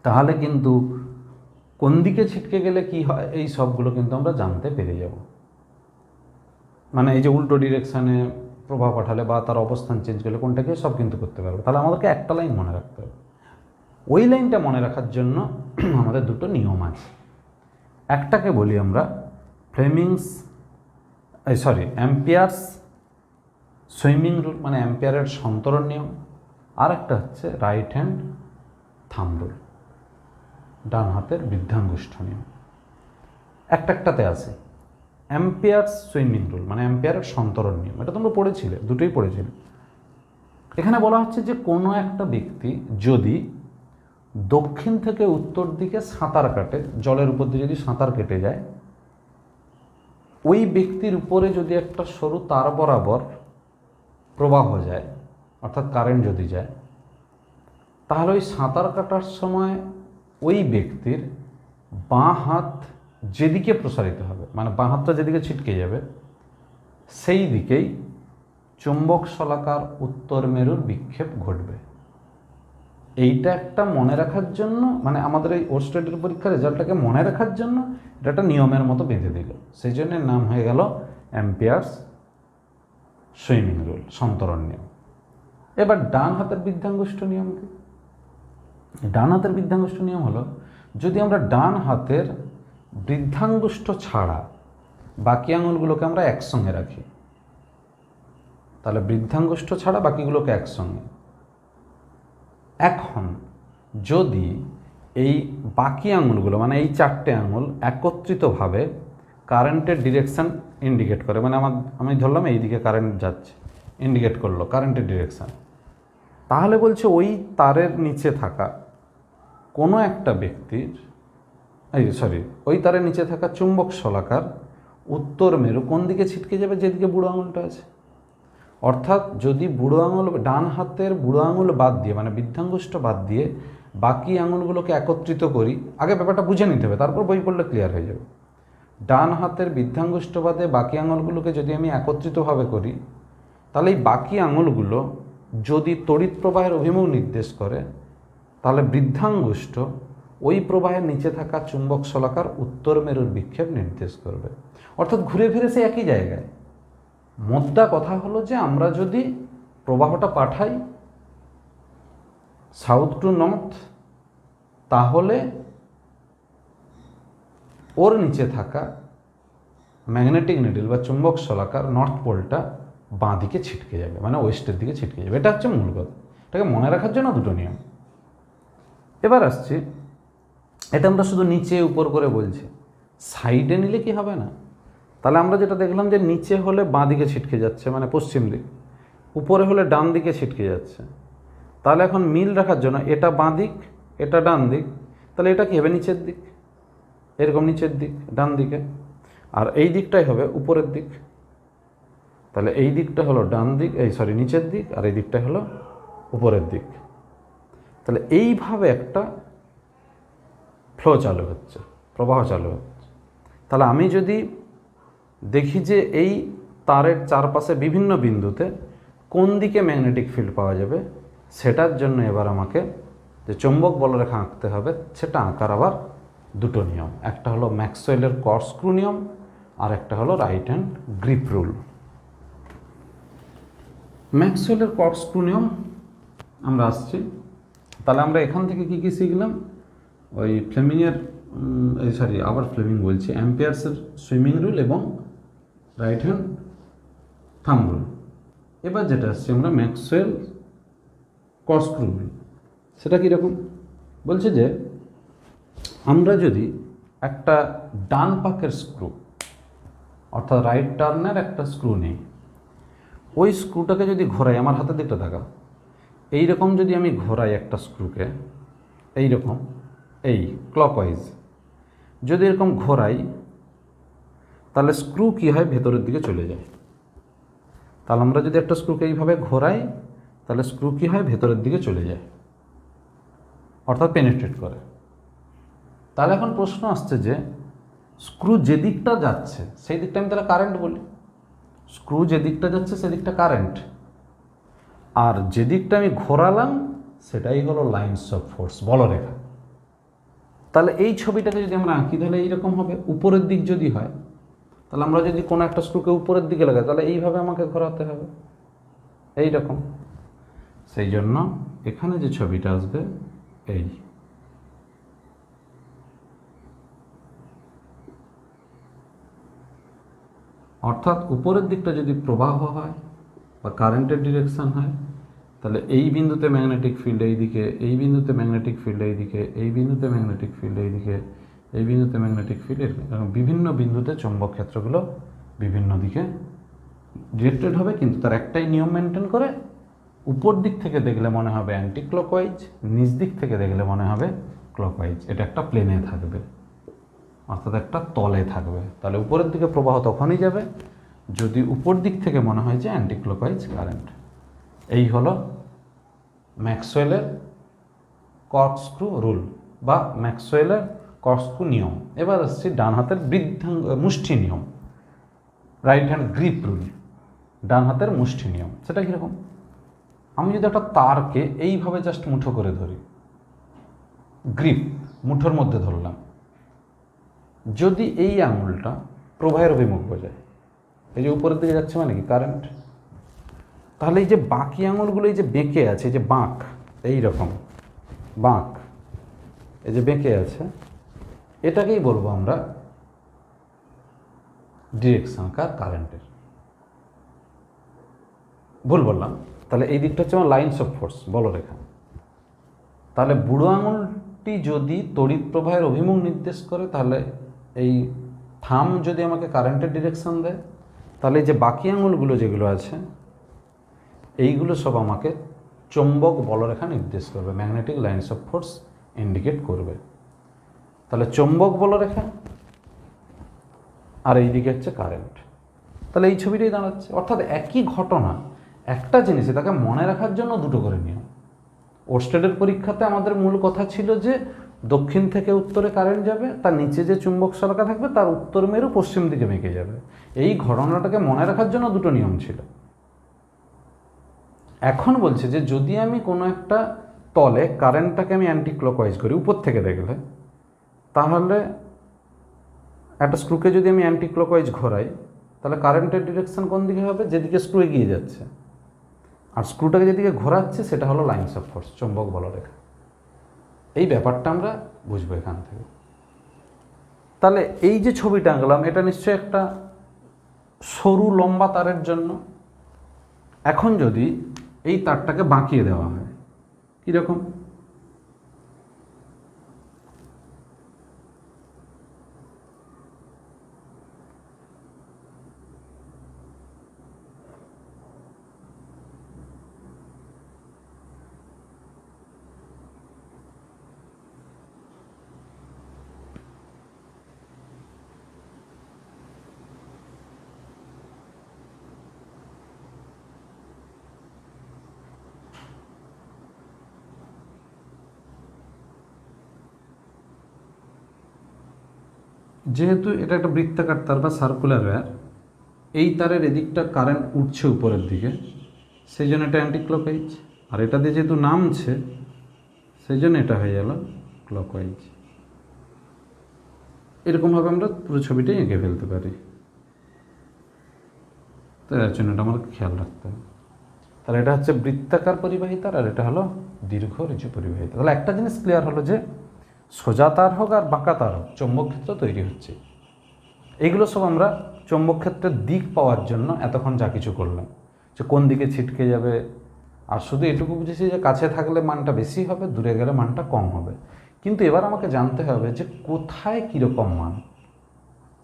তাহলে কিন্তু কোন দিকে ছিটকে গেলে কি হয় এই সবগুলো কিন্তু আমরা জানতে পেরে যাব। মানে এই যে উল্টো ডিরেকশানে প্রভাব পাঠালে বা তার অবস্থান চেঞ্জ করলে কোনটাকে সব কিন্তু করতে পারবো। তাহলে আমাদেরকে একটা লাইন মনে রাখতে হবে। ওই লাইনটা মনে রাখার জন্য আমাদের দুটো নিয়ম আছে। একটাকে বলি আমরা অ্যাম্পিয়ার্স সুইমিং রুল, মানে অ্যাম্পিয়ারের সন্তরণ নিয়ম। আর একটা হচ্ছে রাইট হ্যান্ড থাম্ব রুল, ডান হাতের বৃদ্ধাঙ্গুষ্ঠ নিয়ম। একটাতে আছে অ্যাম্পিয়ার্স সুইমিং রুল, মানে অ্যাম্পিয়ারের সন্তরণ নিয়ম। এটা তোমরা পড়েছিলে, দুটোই পড়েছিলে। এখানে বলা হচ্ছে যে কোনো একটা ব্যক্তি যদি দক্ষিণ থেকে উত্তর দিকে সাঁতার কাটে, জলের উপর দিয়ে যদি সাঁতার কেটে যায়, ওই ব্যক্তির উপরে যদি একটা সরু তার বরাবর প্রবাহ যায়, অর্থাৎ কারেন্ট যদি যায়, তাহলে ওই সাঁতার কাটার সময় ওই ব্যক্তির বাঁ হাত যেদিকে প্রসারিত হবে, মানে বাঁ হাতটা যেদিকে ছিটকে যাবে, সেই দিকেই চুম্বক শলাকার উত্তর মেরুর বিক্ষেপ ঘটবে। এইটা একটা মনে রাখার জন্য, মানে আমাদের এই ওস্টেটের পরীক্ষার রেজাল্টটাকে মনে রাখার জন্য এটা একটা নিয়মের মতো বেঁধে দিল, সেই জন্য নাম হয়ে গেল অ্যাম্পিয়ার্স সুইমিং রুল, সন্তরণ নিয়ম। এবার ডান হাতের বৃদ্ধাঙ্গুষ্ঠ নিয়ম কি? ডান হাতের বৃদ্ধাঙ্গুষ্ঠ নিয়ম হলো, যদি আমরা ডান হাতের বৃদ্ধাঙ্গুষ্ঠ ছাড়া বাকি আঙুলগুলোকে আমরা একসঙ্গে রাখি, তাহলে বৃদ্ধাঙ্গুষ্ঠ ছাড়া বাকিগুলোকে একসঙ্গে, এখন যদি এই বাকি আঙুলগুলো, মানে এই 4টে আঙুল একত্রিতভাবে কারেন্টের ডিরেকশান ইন্ডিকেট করে, মানে আমি ধরলাম এই দিকে কারেন্ট যাচ্ছে, ইন্ডিকেট করলো কারেন্টের ডিরেকশান, তাহলে বলছে ওই তারের নিচে থাকা কোনো একটা ব্যক্তির, ওই তারের নিচে থাকা চুম্বক শলাকার উত্তর মেরু কোন দিকে ছিটকে যাবে? যেদিকে বুড়ো আঙুলটা আছে। অর্থাৎ যদি বুড়ো আঙুল, ডান হাতের বুড়ো আঙুল বাদ দিয়ে, মানে বৃদ্ধাঙ্গুষ্ঠ বাদ দিয়ে বাকি আঙুলগুলোকে একত্রিত করি, আগে ব্যাপারটা বুঝে নিতে হবে, তারপর বই পড়লে ক্লিয়ার হয়ে যাবে। ডান হাতের বৃদ্ধাঙ্গুষ্ঠ বাদে বাকি আঙুলগুলোকে যদি আমি একত্রিতভাবে করি, তাহলে এই বাকি আঙুলগুলো যদি তড়িৎ প্রবাহের অভিমুখ নির্দেশ করে, তাহলে বৃদ্ধাঙ্গুষ্ঠ ওই প্রবাহের নিচে থাকা চুম্বক শলাকার উত্তর মেরুর বিক্ষেপ নির্দেশ করবে। অর্থাৎ ঘুরে ফিরে সে একই জায়গায়। মোদ্দা কথা হলো যে আমরা যদি প্রবাহটা পাঠাই সাউথ টু নর্থ, তাহলে ওর নিচে থাকা ম্যাগনেটিক নিডল বা চুম্বক শলাকার নর্থ পোলটা বাঁ দিকে ছিটকে যাবে, মানে ওয়েস্টের দিকে ছিটকে যাবে। এটা হচ্ছে মূল কথা। এটাকে মনে রাখার জন্য দুটো নিয়ম। এবার আসছি, এটা আমরা শুধু নিচে উপর করে বলছি, সাইডে নিলে কি হবে না? তাহলে আমরা যেটা দেখলাম যে নিচে হলে বাঁ দিকে ছিটকে যাচ্ছে, মানে পশ্চিম দিক, উপরে হলে ডান দিকে ছিটকে যাচ্ছে। তাহলে এখন মিল রাখার জন্য এটা বাঁ দিক, এটা ডান দিক, তাহলে এটা কি হবে? নিচের দিক, এরকম নিচের দিক, ডান দিকে, আর এই দিকটাই হবে উপরের দিক। তাহলে এই দিকটা হলো ডান দিক, নিচের দিক, আর এই দিকটা হলো উপরের দিক। তাহলে এইভাবে একটা ফ্লো চালু হচ্ছে, প্রবাহ চালু হচ্ছে। তাহলে আমি যদি দেখি যে এই তারের চারপাশে বিভিন্ন বিন্দুতে কোন দিকে ম্যাগনেটিক ফিল্ড পাওয়া যাবে, সেটার জন্য এবার আমাকে যে চৌম্বক বলরেখা আঁকতে হবে, সেটা আঁকার আবার দুটো নিয়ম। একটা হলো ম্যাক্সওয়েলের কর্কস্ক্রু নিয়ম, আর একটা হলো রাইট হ্যান্ড গ্রিপ রুল। ম্যাক্সওয়েলের কর্কস্ক্রু নিয়ম আমরা আসছি। তাহলে আমরা এখান থেকে কি কি শিখলাম? ওই ফ্লেমিংয়ের ফ্লেমিং বলছি, অ্যাম্পিয়ার্সের সুইমিং রুল এবং রাইট হ্যান্ড থাম্ব রুল। এবার যেটা আসছে আমরা ম্যাক্সওয়েল কর্কস্ক্রু রুল। সেটা কীরকম? বলছে যে আমরা যদি একটা ডান পাকের স্ক্রু, অর্থাৎ রাইট টার্নের একটা স্ক্রু নেই, ওই স্ক্রুটাকে যদি ঘোরাই, আমার হাতের দিকটা থাকা এইরকম, যদি আমি ঘোরাই একটা স্ক্রুকে এইরকম, এই ক্লকওয়াইজ যদি এরকম ঘোরাই, তাহলে স্ক্রু কী হয়? ভেতরের দিকে চলে যায়। তাহলে আমরা যদি একটা স্ক্রুকে এইভাবে ঘোরাই, তাহলে স্ক্রু কী হয়? ভেতরের দিকে চলে যায়, অর্থাৎ পেনিট্রেট করে। তাহলে এখন প্রশ্ন আসছে যে স্ক্রু যে দিকটা যাচ্ছে সেই দিকটা আমি তাহলে কারেন্ট বলি। স্ক্রু যে দিকটা যাচ্ছে সেদিকটা কারেন্ট, আর যে দিকটা আমি ঘোরালাম সেটাই হলো লাইনস অফ ফোর্স, বলরেখা। তাহলে এই ছবিটাকে যদি আমরা আঁকি, তাহলে এইরকম হবে। উপরের দিক যদি হয়, তাহলে আমরা যদি কোনো একটা স্ক্রুকে উপরের দিকে লাগাই, তাহলে এইভাবে আমাকে ঘোরাতে হবে, এইরকম। সেই জন্য এখানে যে ছবিটা আসবে এই, অর্থাৎ উপরের দিকটা যদি প্রবাহ হয় বা কারেন্টের ডিরেকশান হয়, তাহলে এই বিন্দুতে ম্যাগনেটিক ফিল্ড এই দিকে, এই বিন্দুতে ম্যাগনেটিক ফিল্ড এই দিকে, এই বিন্দুতে ম্যাগনেটিক ফিল্ড এই দিকে, এই বিন্দুতে ম্যাগনেটিক ফিল্ড, বিভিন্ন বিন্দুতে চৌম্বক ক্ষেত্রগুলো বিভিন্ন দিকে ডিরেক্টেড হবে, কিন্তু তার একটাই নিয়ম মেনটেন করে উপর দিক থেকে দেখলে মনে হবে অ্যান্টি ক্লকওয়াইজ, নিচ দিক থেকে দেখলে মনে হবে ক্লকওয়াইজ। এটা একটা প্লেনে থাকবে, অর্থাৎ একটা তলে থাকবে। তাহলে উপরের দিকে প্রবাহ তখনই যাবে যদি উপর দিক থেকে মনে হয় যে অ্যান্টি ক্লকওয়াইজ কারেন্ট। এই হলো ম্যাক্সওয়েলের কর্কস্ক্রু রুল বা ম্যাক্সওয়েলের কর্কস্ক্রু নিয়ম। এবার আসছি ডান হাতের মুষ্টি নিয়ম, রাইট হ্যান্ড গ্রিপ রুল, ডান হাতের মুষ্টি নিয়ম। সেটা কীরকম? আমি যদি একটা তারকে এইভাবে জাস্ট মুঠো করে ধরি, গ্রিপ মুঠোর মধ্যে ধরলাম, যদি এই আঙুলটা প্রবাহের অভিমুখ বোঝায়, এই যে উপরের দিকে যাচ্ছে মানে কি কারেন্ট, তাহলে এই যে বাকি আঙুলগুলো এই যে বেঁকে আছে, এই যে বাঁক, এই রকম বাঁক, এই যে বেঁকে আছে, এটাকেই বলবো আমরা ডিরেকশন কারেন্টের। ভুল বললাম। তাহলে এই দিকটা হচ্ছে আমার লাইনস অফ ফোর্স, বলরেখা। তাহলে বুড়ো আঙুলটি যদি তড়িৎ প্রবাহের অভিমুখ নির্দেশ করে, তাহলে এই থাম যদি আমাকে কারেন্টের ডিরেকশন দেয়, তাহলে এই যে বাকি আঙুলগুলো যেগুলো আছে এইগুলো সব আমাকে চৌম্বক বলরেখা নির্দেশ করবে, magnetic lines of force indicate করবে। তাহলে চৌম্বক বলরেখা আর এই দিকে হচ্ছে কারেন্ট। তাহলে এই ছবিটাই দাঁড়াচ্ছে। অর্থাৎ একই ঘটনা, একটা জিনিসে তাকে মনে রাখার জন্য দুটো করে নিয়ম। ওরস্টেডের পরীক্ষাতে আমাদের মূল কথা ছিল যে দক্ষিণ থেকে উত্তরে কারেন্ট যাবে, তার নিচে যে চুম্বক শলাকা থাকবে তার উত্তর মেরু পশ্চিম দিকে বেঁকে যাবে। এই ঘটনাটাকে মনে রাখার জন্য দুটো নিয়ম ছিল। এখন বলছে যে যদি আমি কোনো একটা তলে কারেন্টটাকে আমি অ্যান্টি ক্লকওয়াইজ করি উপর থেকে দেখলে, তাহলে একটা স্ক্রুকে যদি আমি অ্যান্টি ক্লকওয়াইজ ঘোরাই, তাহলে কারেন্টের ডিরেকশন কোন দিকে হবে? যেদিকে স্ক্রু এগিয়ে যাচ্ছে। আর স্ক্রুটাকে যেদিকে ঘোরাচ্ছে সেটা হলো লাইনস অফ ফোর্স, চৌম্বক বলরেখা। এই ব্যাপারটা আমরা বুঝবো এখান থেকে। তাহলে এই যে ছবিটা আঁকলাম, এটা নিশ্চয়ই একটা সরু লম্বা তারের জন্য। এখন যদি এই তারটাকে বাঁকিয়ে দেওয়া হয়, কীরকম? যেহেতু এটা একটা বৃত্তাকার তার বা সার্কুলার ওয়্যার, এই তারের এদিকটা কারেন্ট উঠছে উপরের দিকে, সেই জন্য এটা অ্যান্টি ক্লকওয়াইজ। আর এটা দিয়ে যেহেতু নামছে, সেই জন্য এটা হয়ে গেল ক্লকওয়াইজ। এরকমভাবে আমরা পুরো ছবিটাই এঁকে ফেলতে পারি। তো এর জন্য এটা আমাকে খেয়াল রাখতে হবে। তাহলে এটা হচ্ছে বৃত্তাকার পরিবাহিতার, আর এটা হলো দীর্ঘ ঋজু পরিবাহিতা। তাহলে একটা জিনিস ক্লিয়ার হলো যে সোজা তার হোক আর বাঁকা তার হোক, চৌম্বক ক্ষেত্র তৈরি হচ্ছে। এগুলো সব আমরা চৌম্বক ক্ষেত্রের দিক পাওয়ার জন্য এতক্ষণ যা কিছু করলাম, যে কোন দিকে ছিটকে যাবে। আর শুধু এটুকু বুঝেছি যে কাছে থাকলে মানটা বেশি হবে, দূরে গেলে মানটা কম হবে। কিন্তু এবার আমাকে জানতে হবে যে কোথায় কীরকম মান।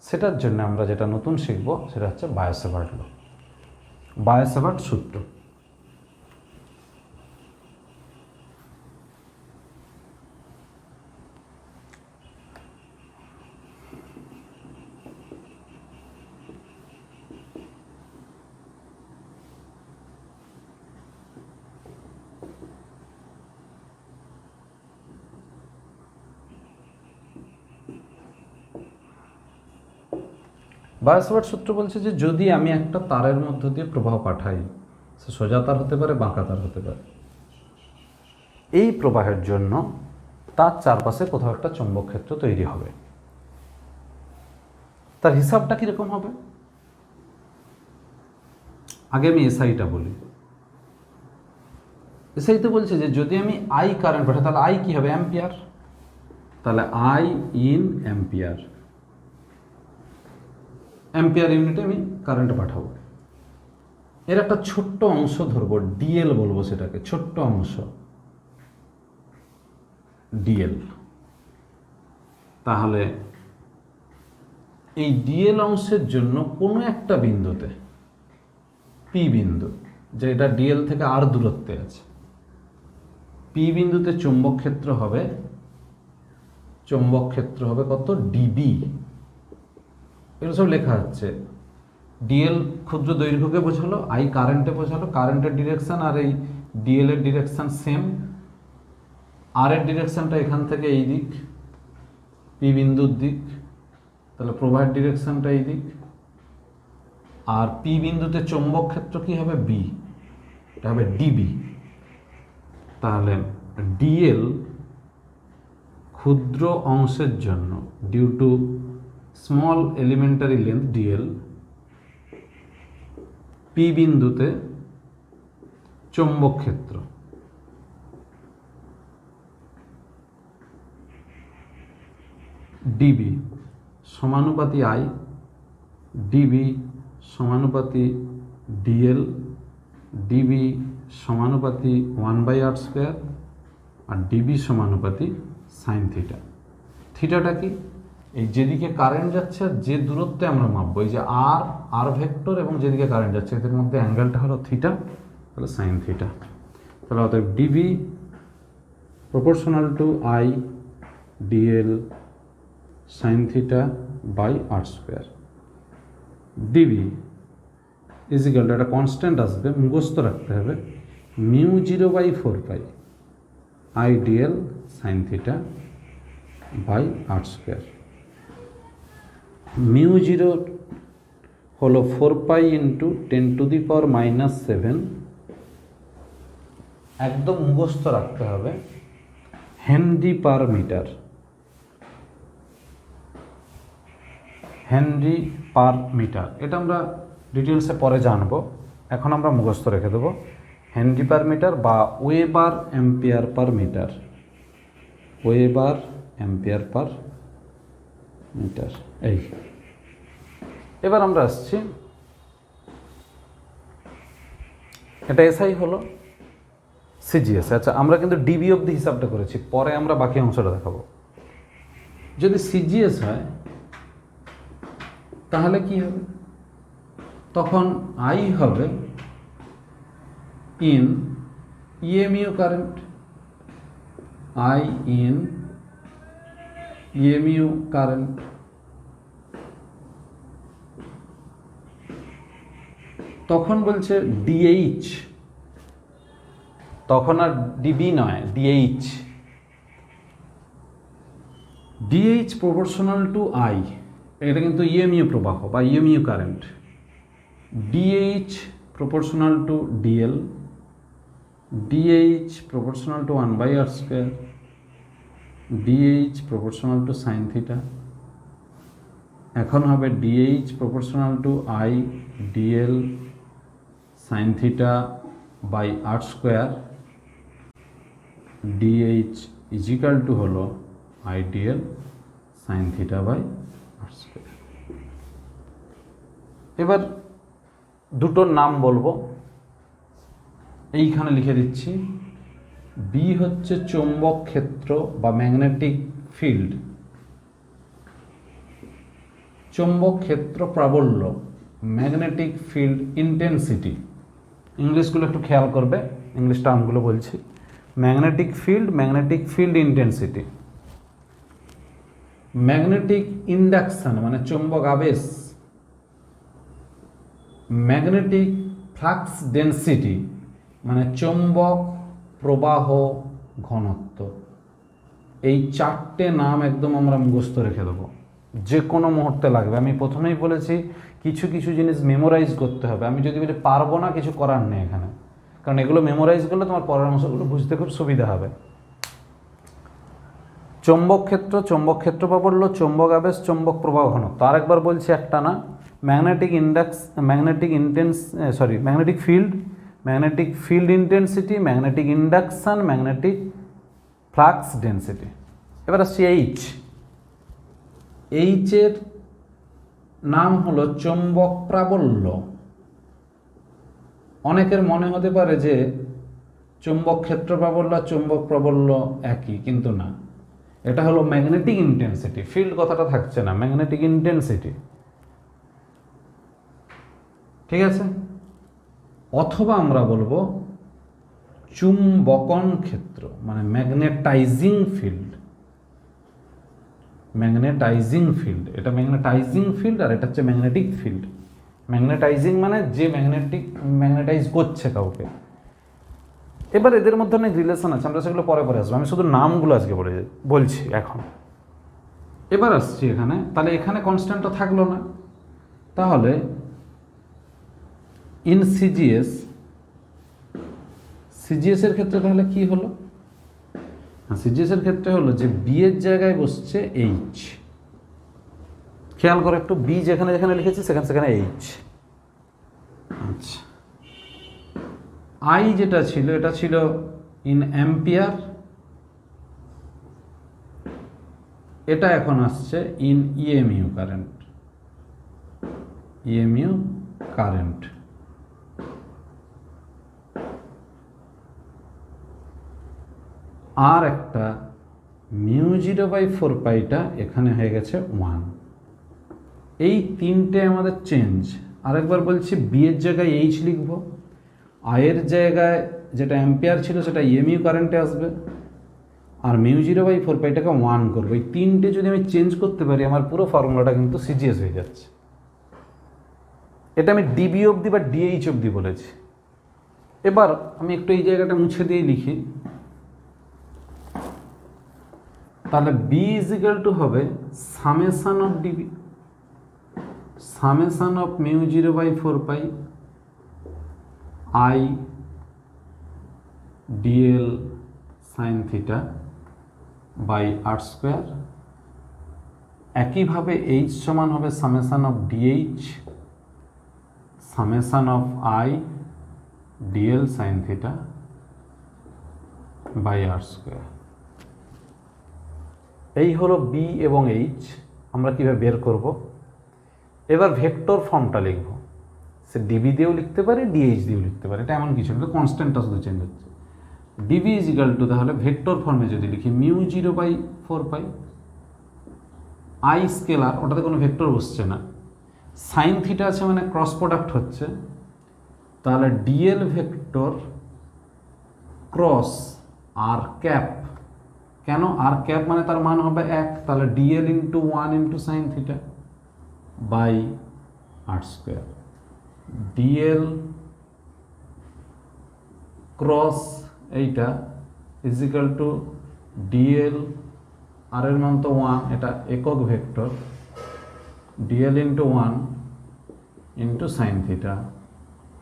সেটার জন্য আমরা যেটা নতুন শিখব সেটা হচ্ছে বায়ো-স্যাভার্ট ল, বায়ো-স্যাভার্ট সূত্র। বায়ো-স্যাভার্ট সূত্র বলছে যে যদি আমি একটা তারের মধ্য দিয়ে প্রবাহ পাঠাই, সে সোজা তার হতে পারে, বাঁকা তার হতে পারে, এই প্রবাহের জন্য তার চারপাশে কোথাও একটা চৌম্বক ক্ষেত্র তৈরি হবে। তার হিসাবটা কীরকম হবে? আগে আমি এসআইটা বলি। এসআইতে বলছে যে যদি আমি আই কারেন্ট পাঠাই, তাহলে আই কী হবে? অ্যাম্পিয়ার। তাহলে আই ইন অ্যাম্পিয়ার, অ্যাম্পিয়ার ইউনিটে আমি কারেন্ট পাঠাবো। এর একটা ছোট্ট অংশ ধরবো, ডিএল বলবো সেটাকে, ছোট্ট অংশ ডিএল। তাহলে এই ডিএল অংশের জন্য কোনো একটা বিন্দুতে, পি বিন্দু, যে এটা ডিএল থেকে আর দূরত্বে আছে। পি বিন্দুতে চৌম্বক ক্ষেত্র হবে কত, ডিবি। এগুলো সব লেখা আছে। ডিএল ক্ষুদ্র দৈর্ঘ্যকে বোঝালো, আই কারেন্টে বোঝালো, কারেন্টের ডিরেকশন আর এই ডিএল এর ডিরেকশন সেম। আর এর ডিরেকশনটা এখান থেকে এই দিক, পি বিন্দুর দিক, তাহলে প্রবাহের ডিরেকশনটা এই দিক। আর পি বিন্দুতে চৌম্বক ক্ষেত্র কি হবে, বি, এটা হবে ডিবি। তাহলে ডিএল ক্ষুদ্র অংশের জন্য, due to small elementary length dl, P বিন্দুতে চৌম্বক ক্ষেত্র ডিবি সমানুপাতি আই, ডিবি সমানুপাতি ডিএল, ডিবি সমানুপাতি 1/r², আর ডিবি সমানুপাতি সাইন থিটা। থিটাটা কি, এই যেদিকে কারেন্ট যাচ্ছে আর যে দূরত্বে আমরা মাপবো, এই যে আর ভেক্টর এবং যেদিকে কারেন্ট যাচ্ছে এদের মধ্যে অ্যাঙ্গেলটা হলো থিটা, তাহলে সাইন থিটা। তাহলে অতএব dB proportional to I dl sine theta by r²। DB equal to একটা কনস্ট্যান্ট আসবে, মুখস্থ রাখতে হবে, μ0/4π I dl sine theta by r²। μ0 হলো 4π ইন্টু 10⁻⁻⁷, একদম মুখস্থ রাখতে হবে, henry per metre, henry per metre. এটা আমরা ডিটেলসে পরে জানবো, এখন আমরা মুখস্থ রেখে দেবো, হেনরি পার মিটার বা weber ampere per metre, weber ampere per metre. এই এবার আমরা আসছি, এটা এসআই হলো সিজিএস। আচ্ছা, আমরা কিন্তু ডিবি অবধি হিসাবটা করেছি, পরে আমরা বাকি অংশটা দেখাবো। যদি সিজিএস হয় তাহলে কি হবে, তখন আই হবে in EMU current, I in EMU current, তখন বলছে ডিএইচ, তখন আর ডিবি নয়, dH, dH proportional to I, এটা কিন্তু ইএমইউ প্রবাহ বা EMU current, dH proportional to dl, dH proportional to 1/r², dH proportional to sine theta. এখন হবে dH proportional to I dl sine theta by r², dH equal to হলো I dl sine theta by r²। এবার দুটোর নাম বলবো, এইখানে লিখে দিচ্ছি। বি হচ্ছে চৌম্বক ক্ষেত্র বা ম্যাগনেটিক ফিল্ড, চৌম্বক ক্ষেত্র প্রাবল্য, ম্যাগনেটিক ফিল্ড ইন্টেন্সিটি। ইংলিশগুলো একটু খেয়াল করবে, ইংলিশ টার্মগুলো বলছি। Magnetic field intensity, magnetic induction মানে চৌম্বক আবেশ, ম্যাগনেটিক ফ্লাক্স ডেন্সিটি মানে চৌম্বক প্রবাহ ঘনত্ব। এই চারটে নাম একদম আমরা মুখস্থ রেখে দেবো, যে কোনো মুহূর্তে লাগবে। আমি প্রথমেই বলেছি কিছু কিছু জিনিস মেমোরাইজ করতে হবে। আমি যদি বলি পারবো না, কিছু করার নেই এখানে, কারণ এগুলো মেমোরাইজ করলে তোমার পরের অংশগুলো বুঝতে খুব সুবিধা হবে। চৌম্বক ক্ষেত্র প্রাবল্য, চৌম্বক আবেশ, চৌম্বক প্রবাহ ঘনত্ব। আরেকবার বলছি একটা না, magnetic field intensity, magnetic induction, magnetic flux density. এবার আসছি এইচের নাম হলো চৌম্বক প্রাবল্য। অনেকের মনে হতে পারে যে চৌম্বক ক্ষেত্র প্রাবল্য আর চৌম্বক প্রাবল্য একই, কিন্তু না, এটা হলো ম্যাগনেটিক ইন্টেন্সিটি। ফিল্ড কথাটা থাকছে না, ম্যাগনেটিক ইন্টেন্সিটি, ঠিক আছে। অথবা আমরা বলবো চুম্বকন ক্ষেত্র, মানে ম্যাগনেটাইজিং ফিল্ড। ম্যাগনেটাইজিং ফিল্ড, এটা ম্যাগনেটাইজিং ফিল্ড আর এটা হচ্ছে ম্যাগনেটিক ফিল্ড। ম্যাগনেটাইজিং মানে যে ম্যাগনেটাইজ করছে কাউকে। এবার এদের মধ্যে অনেক রিলেশন আছে, আমরা সেগুলো পরে পরে আসবো, আমি শুধু নামগুলো আজকে বলছি এখন। এবার আসছি এখানে, তাহলে এখানে কনস্ট্যান্টটা থাকলো না, তাহলে ইন সিজিএস এর ক্ষেত্রে তাহলে কি হলো? সিজিএস এর ক্ষেত্রে হলো যে বি এর জায়গায় বসছে এইচ। খেয়াল করে একটু, বি যেখানে যেখানে লিখেছি সেখানে এইচ। আচ্ছা, আই যেটা ছিল এটা ছিল ইন অ্যাম্পিয়ার, এটা এখন আসছে in EMU current. EMU current. আর একটা μ0/4 পাইটা এখানে হয়ে গেছে 1। এই তিনটে আমাদের চেঞ্জ। আরেকবার বলছি, বি এর জায়গায় এইচ লিখব, আয়ের জায়গায় যেটা অ্যাম্পিয়ার ছিল সেটা ইএমইউ কারেন্টে আসবে, আর μ0/4 পাইটাকে 1 করবো। এই তিনটে যদি আমি চেঞ্জ করতে পারি, আমার পুরো ফর্মুলাটা কিন্তু সিজিএস হয়ে যাচ্ছে। এটা আমি ডিবি অবধি বা ডিএইচ অবধি বলেছি। এবার আমি একটু এই জায়গাটা মুছে দিয়ে লিখি, তাহলে বি ইজিক্যাল টু হবে summation of dB, summation of μ0/4 pi I dl sine theta by r square. একইভাবে এইচ সমান হবে summation of dH summation of I dl sine theta by r square. এই হলো বি এবং এইচ। আমরা কীভাবে বের করব? এবার ভেক্টর ফর্মটা লিখব, সে ডিবি দিয়েও লিখতে পারি, ডিএইচ দিয়েও লিখতে পারি, এটা এমন কিছু না, কনস্ট্যান্টটা শুধু চেঞ্জ হচ্ছে। ডিবি ইজ ইকাল টু, তাহলে ভেক্টর ফর্মে যদি লিখি μ0/4 পাই আই স্কেলার, ওটাতে কোনো ভেক্টর বসছে না, সাইন থিটা আছে মানে ক্রস প্রোডাক্ট হচ্ছে, তাহলে dl vector cross r cap. কেন আর ক্যাপ? মানে তার মান হবে 1, তাহলে dl into 1 into sine theta by r square. Dl cross এইটা is equal to dl, r এর মান তো 1, এটা একক vector, dl into 1 into sine theta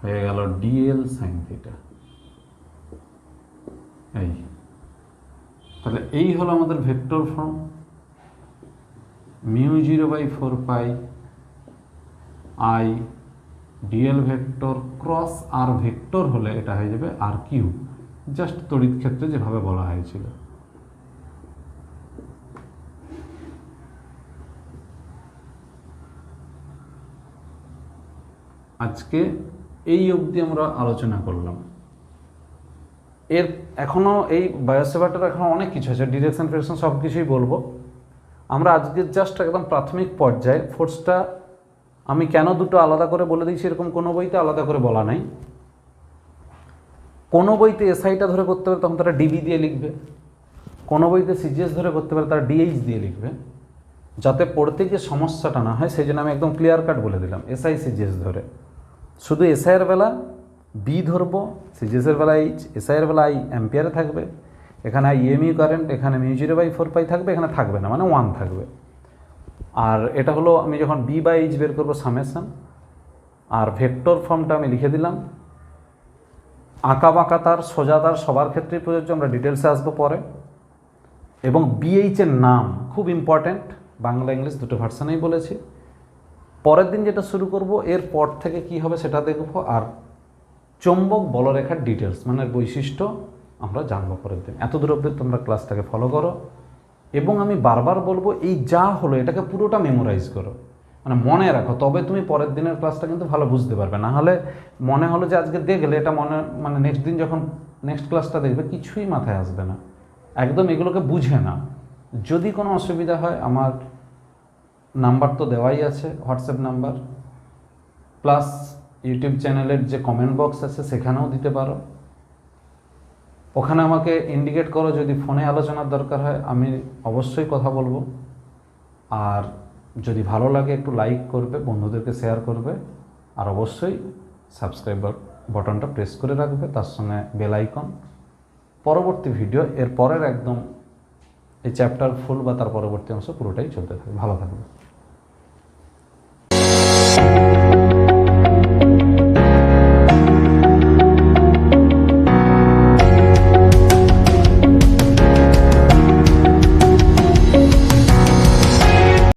হয়ে গেল ডিএল সাইন থিটা। এই তাহলে এই হলো আমাদের vector form, μ0/4 pi I dl vector cross r vector হলে এটা হয়ে যাবে আর কিউ, জাস্ট তড়িৎ ক্ষেত্রে যেভাবে বলা হয়েছিল। আজকে এই অবধি আমরা আলোচনা করলাম। এর এখনও এই বায়োসেভারটার এখনও অনেক কিছু আছে, ডিরেকশন ফ্রিকশন সব কিছুই বলবো। আমরা আজকে জাস্ট একদম প্রাথমিক পর্যায়ে ফোর্সটা আমি কেন দুটো আলাদা করে বলে দিয়েছি, এরকম কোনো বইতে আলাদা করে বলা নাই। কোনো বইতে এসআইটা ধরে করতে পারে তখন তারা ডিবি দিয়ে লিখবে, কোনো বইতে সিজিএস ধরে করতে পারে তারা ডিএইচ দিয়ে লিখবে, যাতে পড়তে গিয়ে সমস্যাটা না হয় সেই জন্য আমি একদম ক্লিয়ার কাট বলে দিলাম এসআই সিজিএস ধরে। শুধু এসআইয়ের বেলা বি ধরবো, সিজিএসের বেলা এইচ, এসআইয়ের বেলা আই অ্যাম্পিয়ারে থাকবে, এখানে ইএমইউ কারেন্ট, এখানে μ0/4 পাই থাকবে, এখানে থাকবে না, মানে 1 থাকবে। আর এটা হলো আমি যখন বি বাই এইচ বের করবো সামেশন, আর ভেক্টর ফর্মটা আমি লিখে দিলাম। আঁকা বাঁকা তার, সোজা তার সবার ক্ষেত্রেই প্রযোজ্য, আমরা ডিটেলসে আসবো পরে। এবং বিএইচের নাম খুব ইম্পর্ট্যান্ট, বাংলা ইংলিশ দুটো ভার্সানেই বলেছি। পরের দিন যেটা শুরু করব এর পর থেকে কি হবে সেটা দেখব, আর চৌম্বক বলরেখার ডিটেলস মানে বৈশিষ্ট্য আমরা জানবো পরের দিন। এত দূর অবধি তোমরা ক্লাসটাকে ফলো করো, এবং আমি বারবার বলবো এই যা হলো এটাকে পুরোটা মেমোরাইজ করো, মানে মনে রাখো, তবে তুমি পরের দিনের ক্লাসটা কিন্তু ভালো বুঝতে পারবে। না হলে মনে হলো যে আজকে দেখলে এটা মনে, মানে নেক্সট দিন যখন নেক্সট ক্লাসটা দেখবে কিছুই মাথায় আসবে না, একদম এগুলোকে বুঝে না। যদি কোনো অসুবিধা হয় আমার নাম্বার তো দেওয়াই আছে, হোয়াটসঅ্যাপ নাম্বার ইউটিউব চ্যানেলের যে কমেন্ট বক্স আছে সেখানেও দিতে পারো। ওখানে আমাকে ইন্ডিকেট করো, যদি ফোনে আলোচনার দরকার হয় আমি অবশ্যই কথা বলবো। আর যদি ভালো লাগে একটু লাইক করবে, বন্ধুদেরকে শেয়ার করবে, আর অবশ্যই সাবস্ক্রাইব বাটনটা প্রেস করে রাখবে, তার সঙ্গে বেল আইকন। পরবর্তী ভিডিও এর পরের একদম এই চ্যাপ্টার ফুল বা তার পরবর্তী অংশ পুরোটাই চলতে থাকবে। ভালো থাকবে।